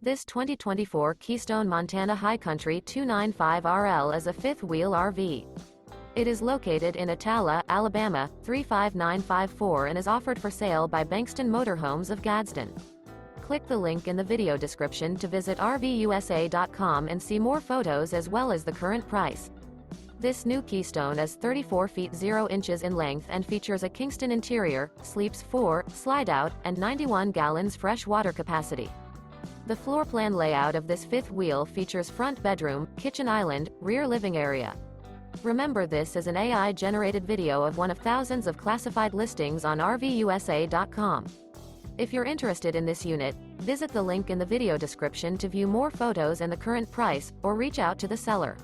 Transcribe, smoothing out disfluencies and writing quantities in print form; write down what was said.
This 2024 Keystone Montana High Country 295RL is a fifth-wheel RV. It is located in Attalla, Alabama, 35954 and is offered for sale by Bankston Motorhomes of Gadsden. Click the link in the video description to visit RVUSA.com and see more photos as well as the current price. This new Keystone is 34 feet 0 inches in length and features a Kingston interior, sleeps 4, slide-out, and 91 gallons fresh water capacity. The floor plan layout of this fifth wheel features front bedroom, kitchen island, rear living area. Remember, this is an AI-generated video of one of thousands of classified listings on RVUSA.com. If you're interested in this unit, visit the link in the video description to view more photos and the current price, or reach out to the seller.